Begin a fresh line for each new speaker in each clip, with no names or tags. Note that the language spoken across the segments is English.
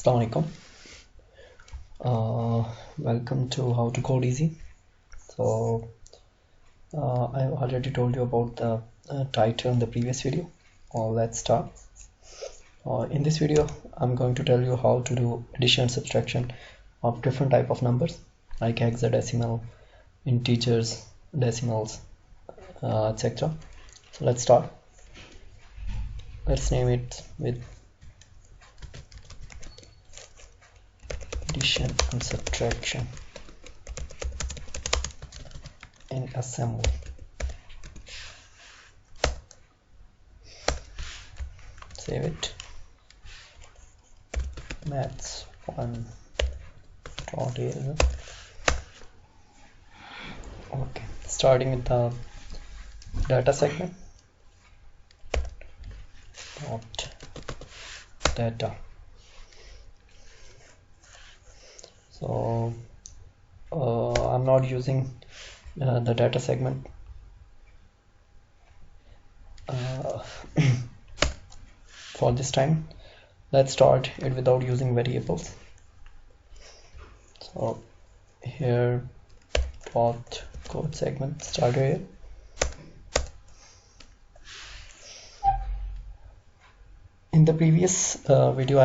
Assalamualaikum. Welcome to How to Code Easy. So I've already told you about the title in the previous video. Let's start. In this video I'm going to tell you how to do addition and subtraction of different type of numbers like hexadecimal, integers, decimals, etc. So let's start. Let's name it with addition and subtraction in assembly. Save it. masm615. Okay, starting with the data segment. Data. So I'm not using the data segment for this time. Let's start it without using variables. So here, path code segment started here. In the previous video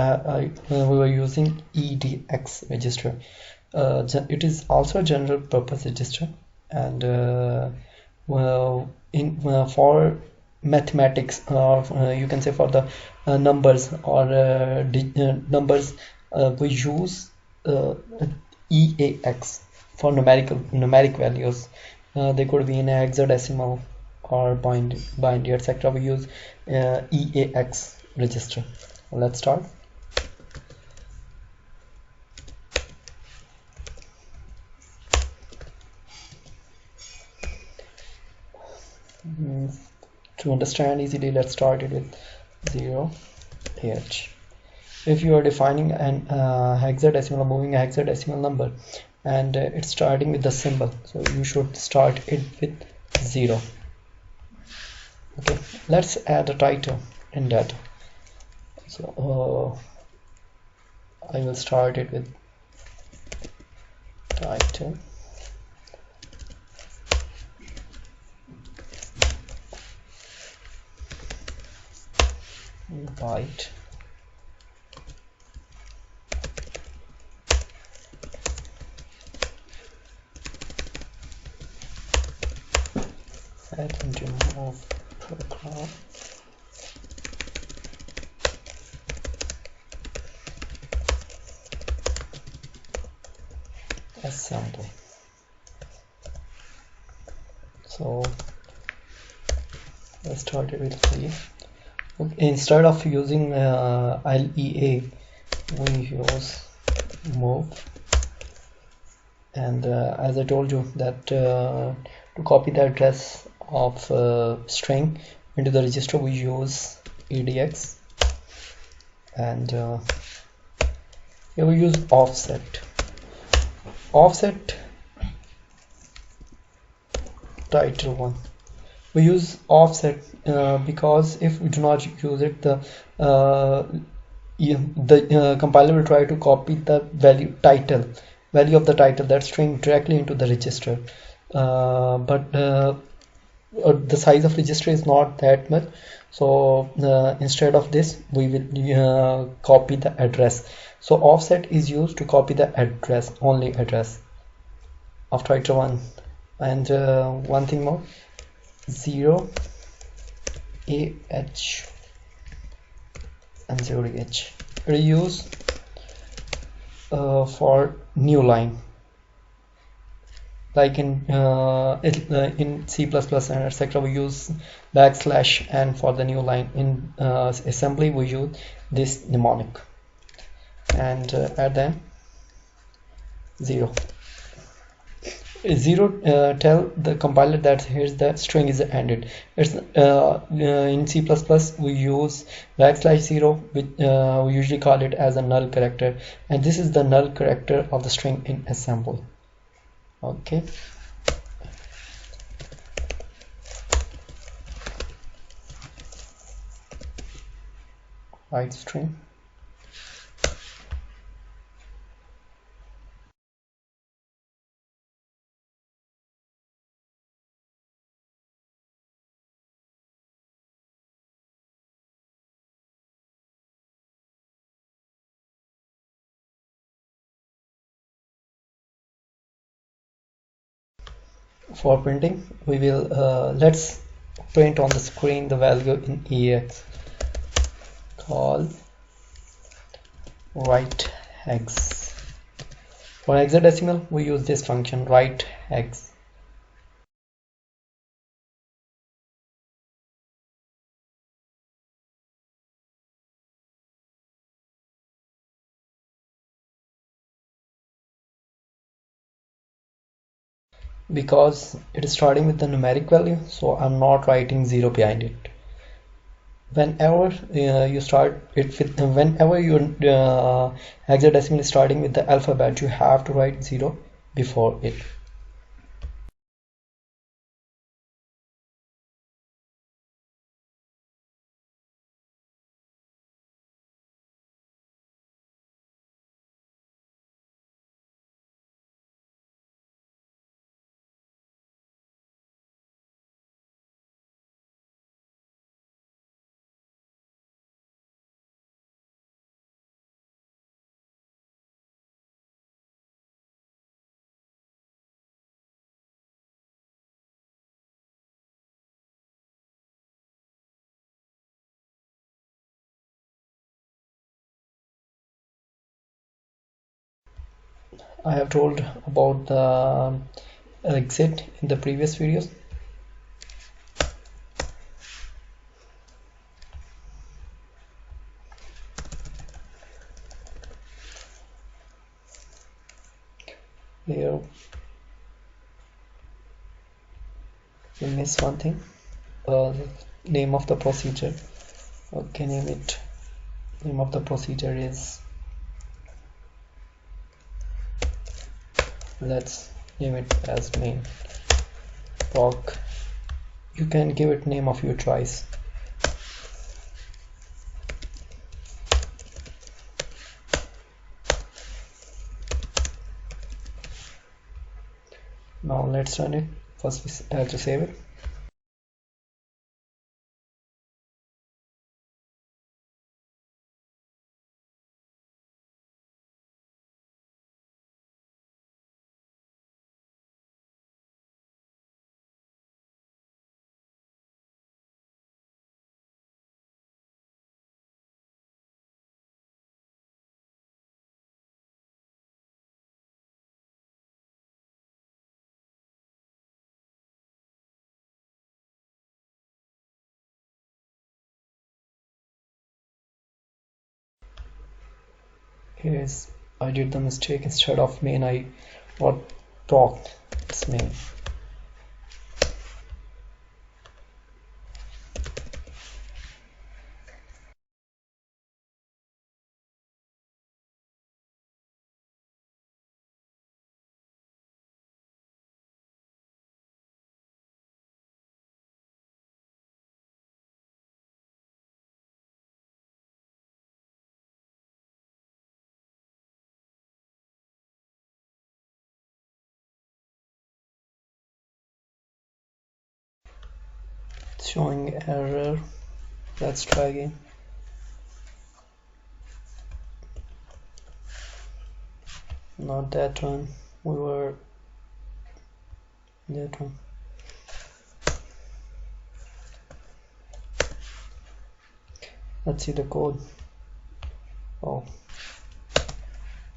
we were using EDX register. It is also a general purpose register, and for mathematics, you can say for the numbers or numbers, we use EAX for numeric values. They could be in hexadecimal or binary, etc. We use EAX register. Let's start. To understand easily, let's start it with 0h. If you are defining an hexadecimal, moving a hexadecimal number, and it's starting with the symbol, so you should start it with 0. Okay, let's add a title in data. So I will start it with title. Byte. Add and remove program. Assembly. So let's start it with 3. Instead of using LEA, we use move. And as I told you that to copy the address of string into the register, we use EDX, and here we use offset title 1. We use offset because if we do not use it, the compiler will try to copy the value of the title, that string, directly into the register, but the size of register is not that much. So instead of this, we will copy the address. So offset is used to copy the address, only address of title 1. And one thing more, 0ah and 0h reuse for new line, like in C++ and etc. we use backslash, and for the new line in assembly we use this mnemonic, and add then 0. Tell the compiler that here's the string is ended. It's in C++ we use \0, which we usually call it as a null character, and this is the null character of the string in assembly. Okay, write string For printing, we will let's print on the screen the value in EX. Call write hex. For hexadecimal, we use this function write hex. Because it is starting with the numeric value, so I'm not writing 0 behind it. Whenever you start it with, whenever your hexadecimal is starting with the alphabet, you have to write 0 before it. I have told about the exit in the previous videos. Here we miss one thing, name of the procedure. Okay, name of the procedure is, let's name it as main proc. You can give it name of your choice. Now let's run it. First we have to save it. Here's, I did the mistake, instead of main I got proc. It's main. It's showing error. Let's try again. Not that one, we were that one. Let's see the code. Oh,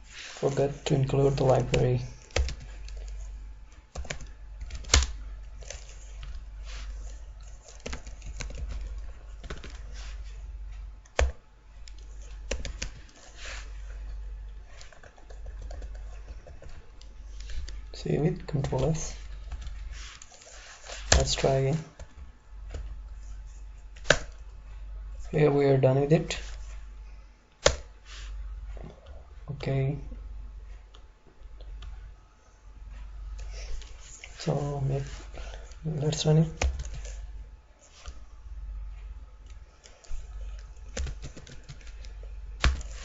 forgot to include the library. Save it, Control S. Let's try again. Here we are done with it. Okay, so let's run it.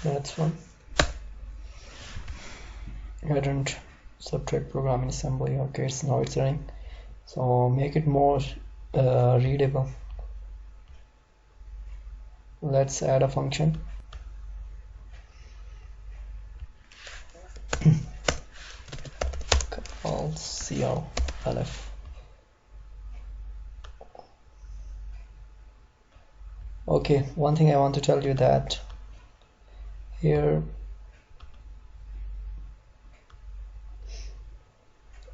That's one. I don't subtract program in assembly. Okay, now it's running. So make it more readable. Let's add a function. Call CRLF. Okay, one thing I want to tell you that here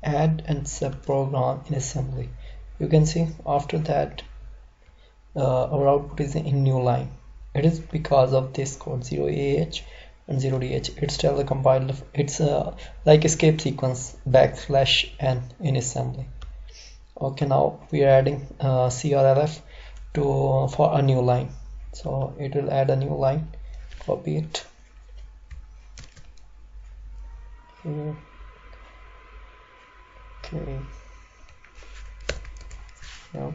add and subprogram in assembly, you can see after that our output is in new line. It is because of this code 0AH and 0DH. It's tell the compiler, it's like escape sequence \n in assembly. Okay, now we are adding CRLF to for a new line, so it will add a new line. Copy it here. Okay, yeah.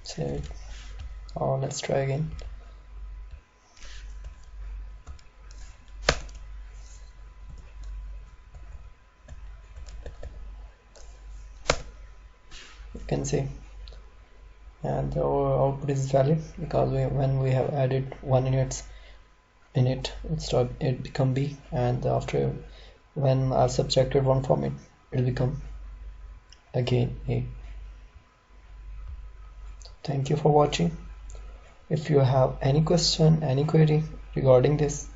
Save. Oh, let's try again. You can see, and our output is valid because when we have added 1 units in it, it become B, and after when I've subtracted 1 from it, it will become again A. Thank you for watching. If you have any question, any query regarding this,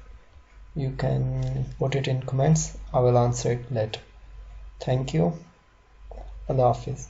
you can put it in comments. I will answer it later. Thank you. Allah Hafiz.